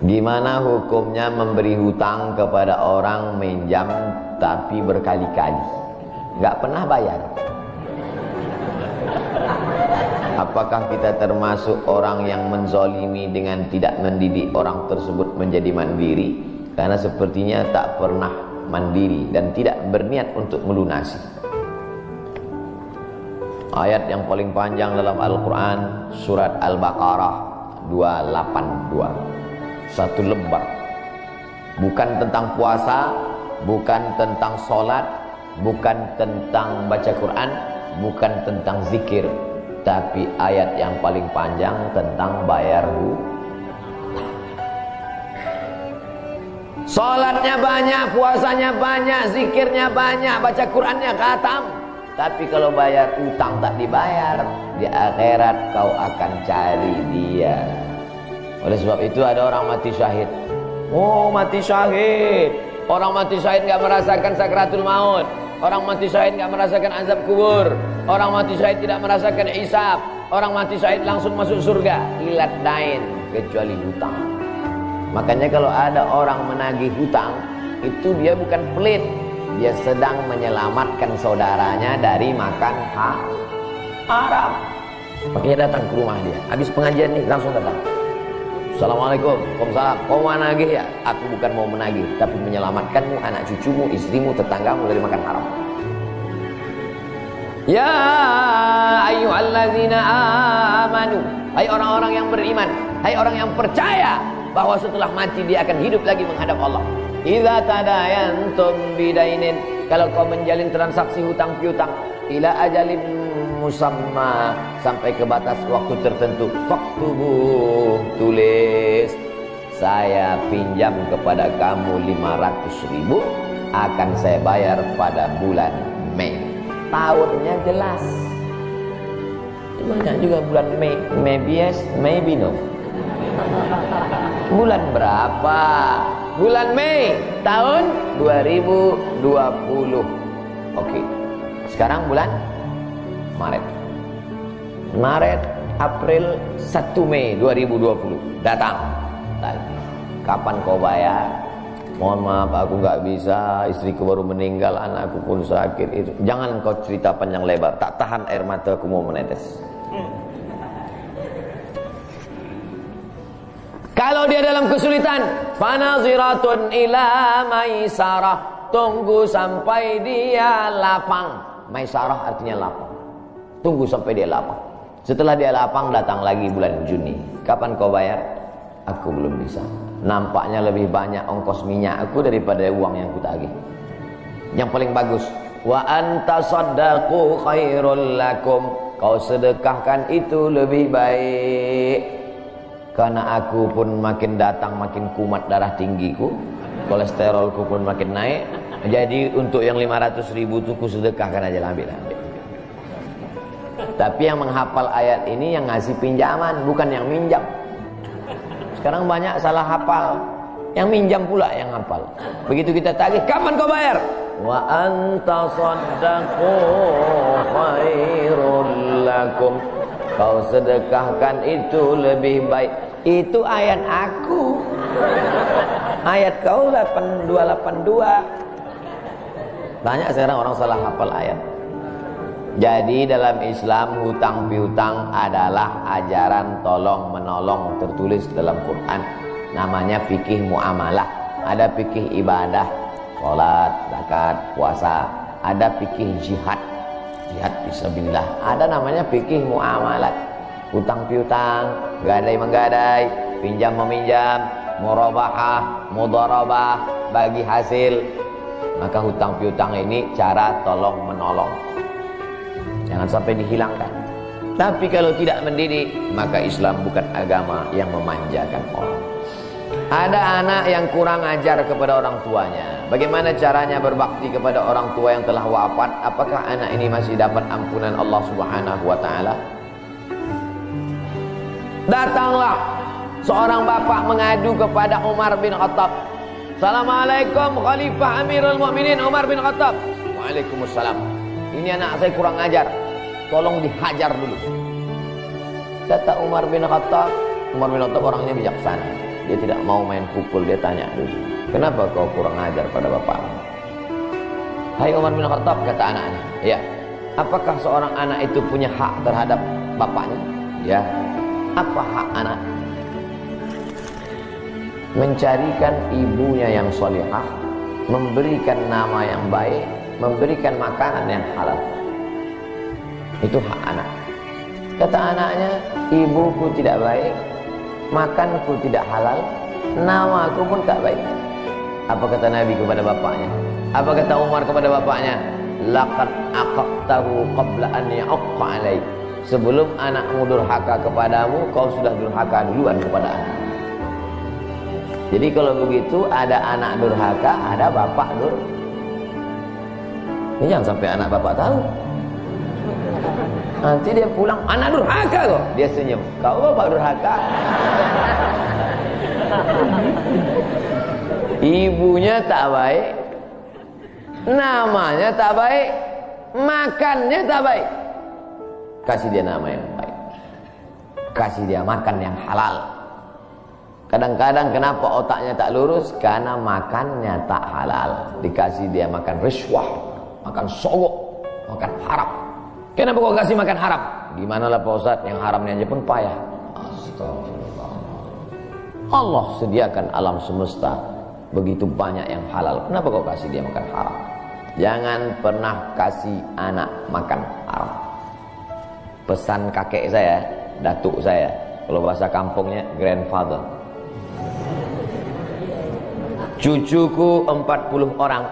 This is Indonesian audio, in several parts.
Gimana hukumnya memberi hutang kepada orang minjam tapi berkali-kali nggak pernah bayar? Apakah kita termasuk orang yang menzolimi dengan tidak mendidik orang tersebut menjadi mandiri? Karena sepertinya tak pernah mandiri dan tidak berniat untuk melunasi. Ayat yang paling panjang dalam Al-Quran, surat Al-Baqarah 282, satu lembar. Bukan tentang puasa, bukan tentang sholat, bukan tentang baca Quran, bukan tentang zikir, tapi ayat yang paling panjang tentang bayar hutang. Sholatnya banyak, puasanya banyak, zikirnya banyak, baca Qurannya khatam, tapi kalau bayar utang tak dibayar, di akhirat kau akan cari dia. Oleh sebab itu ada orang mati syahid. Oh, mati syahid. Orang mati syahid gak merasakan sakratul maut. Orang mati syahid gak merasakan azab kubur. Orang mati syahid tidak merasakan hisab. Orang mati syahid langsung masuk surga. Ilat dain, kecuali hutang. Makanya kalau ada orang menagih hutang, itu dia bukan pelit, dia sedang menyelamatkan saudaranya dari makan haram. Makanya datang ke rumah dia. Habis pengajian nih langsung datang. Assalamualaikum, waalaikumsalam. Kau mau menagih ya? Aku bukan mau menagih, tapi menyelamatkanmu, anak cucumu, istrimu, tetanggamu dari makan haram. Ya ayyuhalladzina amanu, hai orang-orang yang beriman, hai orang yang percaya bahwa setelah mati dia akan hidup lagi menghadap Allah. Idza tadayantum bidainin, kalau kau menjalin transaksi hutang piutang, ila ajalin musamma, sampai ke batas waktu tertentu, faktubuh, tulis, saya pinjam kepada kamu 500.000, akan saya bayar pada bulan Mei. Tahunnya jelas. Banyak juga bulan Mei. Maybe yes, maybe no. Bulan berapa? Bulan Mei tahun 2020. Oke. Sekarang bulan Maret. Maret, April, 1 Mei 2020. Datang lagi. Kapan kau bayar? Mohon maaf, aku nggak bisa. Istriku baru meninggal, anakku pun sakit. Itu jangan kau cerita panjang lebar. Tak tahan air mataku mau menetes. Kalau dia dalam kesulitan, fanaziratun ila maisarah, tunggu sampai dia lapang. Maisarah artinya lapang. Tunggu sampai dia lapang. Setelah dia lapang, datang lagi bulan Juni. Kapan kau bayar? Aku belum bisa. Nampaknya lebih banyak ongkos minyak aku daripada uang yang kutagih. Yang paling bagus, wa antasaddaqu khairul lakum, kau sedekahkan itu lebih baik. Karena aku pun makin datang makin kumat darah tinggiku, kolesterolku pun makin naik. Jadi untuk yang 500.000 itu ku sedekahkan aja, ambil. Tapi yang menghafal ayat ini yang ngasih pinjaman, bukan yang minjam. Sekarang banyak salah hafal, yang minjam pula yang hafal. Begitu kita tagih, kapan kau bayar? Wa antasaddaqu khairul lakum, kau sedekahkan itu lebih baik. Itu ayat aku. Ayat kau 8282. Banyak sekarang orang salah hafal ayat. Jadi dalam Islam hutang piutang adalah ajaran tolong menolong tertulis dalam Quran. Namanya fikih muamalah. Ada fikih ibadah, sholat, zakat, puasa. Ada fikih jihad, jihad fisabilillah. Ada namanya fikih muamalat. Hutang piutang, gadai menggadai, pinjam meminjam, murabahah, mudharabah, bagi hasil. Maka hutang piutang ini cara tolong menolong. Jangan sampai dihilangkan. Tapi kalau tidak mendidik, maka Islam bukan agama yang memanjakan orang. Ada anak yang kurang ajar kepada orang tuanya. Bagaimana caranya berbakti kepada orang tua yang telah wafat? Apakah anak ini masih dapat ampunan Allah Subhanahu wa taala? Datanglah seorang bapak mengadu kepada Umar bin Khattab. Assalamualaikum Khalifah Amirul Mukminin Umar bin Khattab. Waalaikumsalam. Ini anak saya kurang ajar, tolong dihajar dulu. Kata Umar bin Khattab. Umar bin Khattab orangnya bijaksana. dia tidak mau main pukul. Dia tanya dulu, kenapa kau kurang ajar pada bapakmu? Hai Umar bin Khattab, kata anaknya, ya, apakah seorang anak itu punya hak terhadap bapaknya? Ya. Apa hak anak? Mencarikan ibunya yang solihah, memberikan nama yang baik, memberikan makanan yang halal. Itu hak anak. Kata anaknya, ibuku tidak baik, makanku tidak halal, namaku pun tak baik. Apa kata Nabi kepada bapaknya? Apa kata Umar kepada bapaknya? Laqad aqaqtahu qabla an ya'aqqa alaik. Sebelum anakmu durhaka kepadamu, kau sudah durhaka duluan kepada anak. Jadi kalau begitu, ada anak durhaka, ada bapak durhaka. Ini jangan sampai anak bapak tahu. Nanti dia pulang, anak durhaka kok. Dia senyum, kau bapak durhaka. Ibunya tak baik, namanya tak baik, makannya tak baik. Kasih dia nama yang baik, kasih dia makan yang halal. Kadang-kadang kenapa otaknya tak lurus? Karena makannya tak halal. Dikasih dia makan riswah, makan sogok, makan haram. Kenapa kau kasih makan haram? Gimana lah Pak Ustadz, yang haramnya aja pun payah. Astagfirullah. Allah sediakan alam semesta begitu banyak yang halal. Kenapa kau kasih dia makan haram? Jangan pernah kasih anak makan haram. Pesan kakek saya, datuk saya, kalau bahasa kampungnya grandfather. Cucuku 40 orang,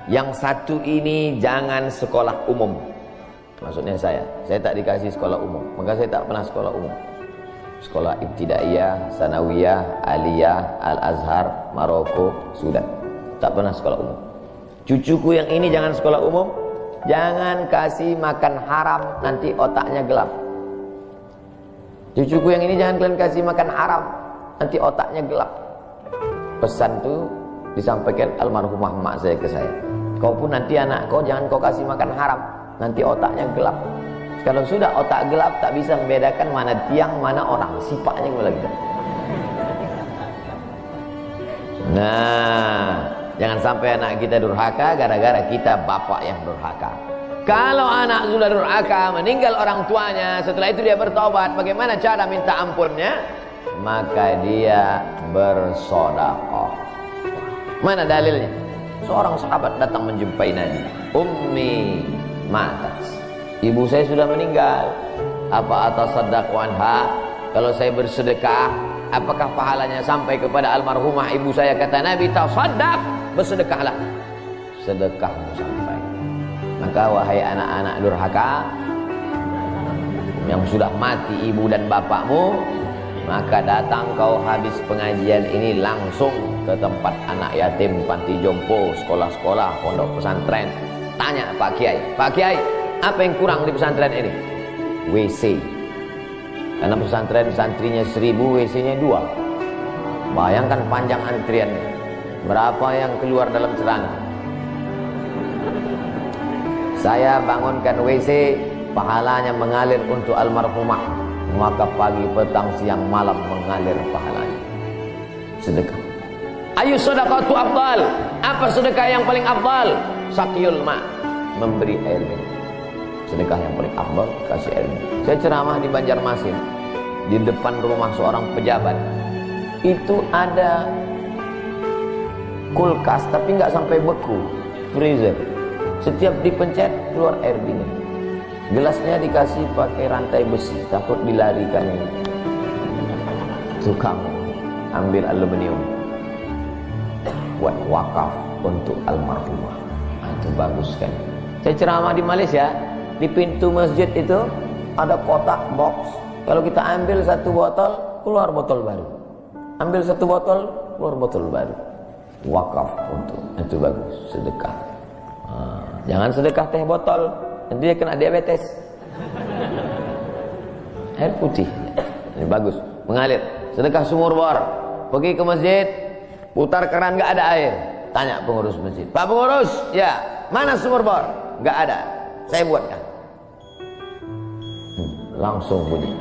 yang satu ini jangan sekolah umum. Maksudnya saya tak dikasih sekolah umum, maka saya tak pernah sekolah umum. Sekolah ibtidaiyah, sanawiyah, aliyah, al-azhar, Maroko, Sudan. Tak pernah sekolah umum. Cucuku yang ini jangan sekolah umum, jangan kasih makan haram, nanti otaknya gelap. Cucuku yang ini jangan kalian kasih makan haram, nanti otaknya gelap. Pesan itu disampaikan almarhumah mak saya ke saya. Kau pun nanti anak kau jangan kau kasih makan haram, nanti otaknya gelap. Kalau sudah otak gelap, tak bisa membedakan mana tiang, mana orang. Sifatnya gimana gitu. Nah, jangan sampai anak kita durhaka gara-gara kita bapak yang durhaka. Kalau anak sudah durhaka, meninggal orang tuanya, setelah itu dia bertobat, bagaimana cara minta ampunnya? Maka dia bersedekah. Mana dalilnya? Seorang sahabat datang menjumpai Nabi. Ummi matat. Ibu saya sudah meninggal. Apa atasaddaqu anha? Kalau saya bersedekah, apakah pahalanya sampai kepada almarhumah ibu saya? Kata Nabi, tasaddaq, bersedekahlah. Sedekahmu sampai. Maka wahai anak-anak durhaka yang sudah mati ibu dan bapakmu, maka datang kau habis pengajian ini langsung ke tempat anak yatim, panti jompo, sekolah-sekolah, pondok pesantren. Tanya Pak Kiai, Pak Kiai, apa yang kurang di pesantren ini? WC. Karena pesantren santrinya 1000, WC-nya 2. Bayangkan panjang antrian. Berapa yang keluar dalam celana? Saya bangunkan WC, pahalanya mengalir untuk almarhumah. Maka pagi, petang, siang, malam mengalir pahalanya. Sedekah. Ayu sedekatu afdal. Apa sedekah yang paling afdal? Sakiyul ma, memberi air minum. Sedekah yang paling afdal, kasih air minum. Saya ceramah di Banjarmasin, di depan rumah seorang pejabat. Itu ada kulkas, tapi nggak sampai beku, freezer. Setiap dipencet keluar air dingin. Gelasnya dikasih pakai rantai besi, takut dilarikan tukang ambil aluminium. Buat wakaf untuk almarhumah. Itu bagus kan. Saya ceramah di Malaysia, di pintu masjid itu ada kotak box. Kalau kita ambil satu botol, keluar botol baru. Ambil satu botol, keluar botol baru. Wakaf untuk, itu bagus, sedekah. Jangan sedekah teh botol, nanti dia kena diabetes. Air putih, ini bagus, mengalir. Sedekah sumur bor, pergi ke masjid, putar keran nggak ada air. Tanya pengurus masjid, Pak pengurus, ya mana sumur bor? Nggak ada, saya buatkan. Langsung bunyi.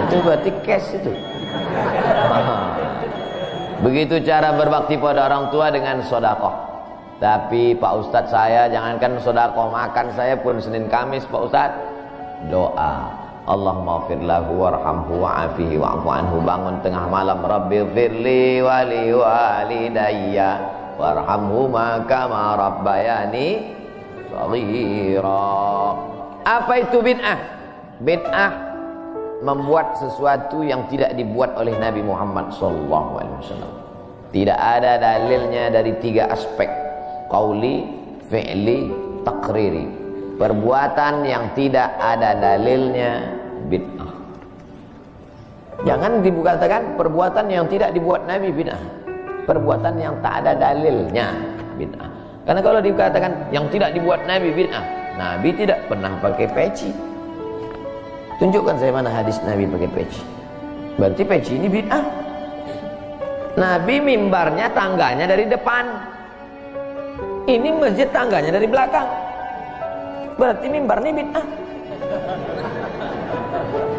Itu berarti cash itu. Begitu cara berbakti pada orang tua dengan sedekah. Tapi Pak Ustadz, saya jangankan sedekah, makan saya pun Senin Kamis Pak Ustadz doa, Allahumma ighfir lahu warhamhu wa'afihi wa'fu anhu. Bangun tengah malam, Rabbighfirli wa li walidayya warhamhuma kama rabbayani shaghira. Apa itu bid'ah? Bid'ah membuat sesuatu yang tidak dibuat oleh Nabi Muhammad SAW. Tidak ada dalilnya dari 3 aspek: qauli, fi'li, taqriri. Perbuatan yang tidak ada dalilnya bid'ah. Jangan dikatakan perbuatan yang tidak dibuat Nabi bid'ah. Perbuatan yang tak ada dalilnya bid'ah. Karena kalau dikatakan yang tidak dibuat Nabi bid'ah, Nabi tidak pernah pakai peci. Tunjukkan saya mana hadis Nabi pakai peci. Berarti peci ini bid'ah. Nabi mimbarnya tangganya dari depan. Ini masjid tangganya dari belakang. Berarti mimbar ini bid'ah.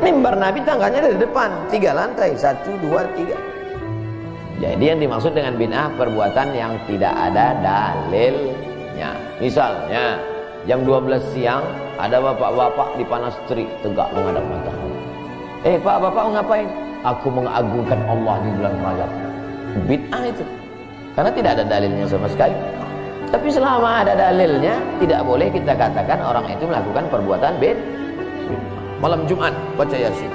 Mimbar Nabi tangganya dari depan, 3 lantai, 1, 2, 3. Jadi yang dimaksud dengan bid'ah perbuatan yang tidak ada dalilnya. Misalnya jam 12 siang ada bapak-bapak di panas terik tegak menghadap matahari. Pak, bapak mau ngapain? Aku mengagungkan Allah di bulan Rajab. Bid'ah itu. Karena tidak ada dalilnya sama sekali. Tapi selama ada dalilnya, tidak boleh kita katakan orang itu melakukan perbuatan bid'ah. Malam Jumat baca Yasin.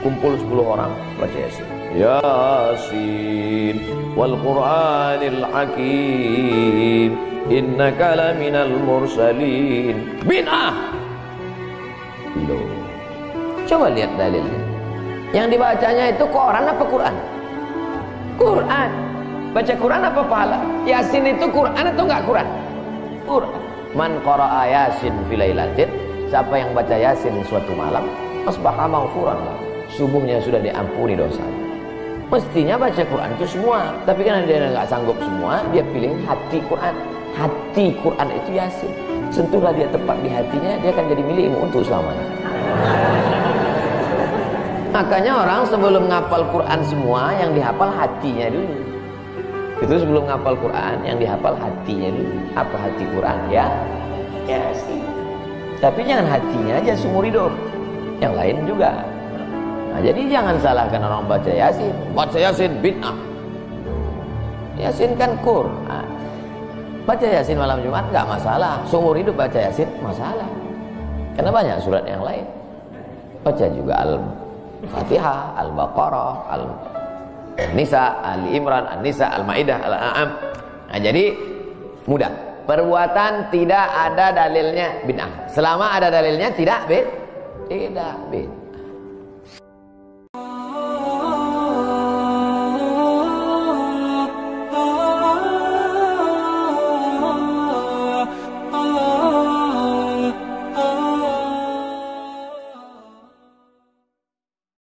Kumpul 10 orang baca Yasin. Yasin wal Qur'anil Hakim. Innaka laminal mursalin. Bid'ah. Loh. Coba lihat dalilnya. Yang dibacanya itu Quran apa Quran? Quran. Baca Quran apa pahala? Yasin itu Quran atau enggak Quran? Quran. Man qara'a Yasin fi lailatin, siapa yang baca Yasin suatu malam, asbaha maghfuran lahu. Subuhnya sudah diampuni dosanya. Mestinya baca Quran itu semua, tapi kan dia enggak sanggup semua, dia pilih hati Quran. Hati Quran itu Yasin. Sentuhlah dia tepat di hatinya, dia akan jadi milikmu untuk selamanya. Makanya orang sebelum ngapal Quran semua, yang dihafal hatinya dulu. Itu sebelum ngapal Quran, yang dihafal hatinya dulu. Apa hati Quran? Ya Yasin. Tapi jangan hatinya aja seumur hidup, yang lain juga. Nah, jadi jangan salahkan orang baca Yasin. Baca Yasin bid'ah. Yasin kan Quran. Baca Yasin malam Jumat nggak masalah. Seumur hidup baca Yasin masalah. Karena banyak surat yang lain. Baca juga Al-Fatihah, Al-Baqarah, Al-Nisa, Al-Imran, Al-Nisa, Al-Maidah, Al-An'am. Nah, jadi mudah. Perbuatan tidak ada dalilnya bid'ah. Selama ada dalilnya tidak bid'ah.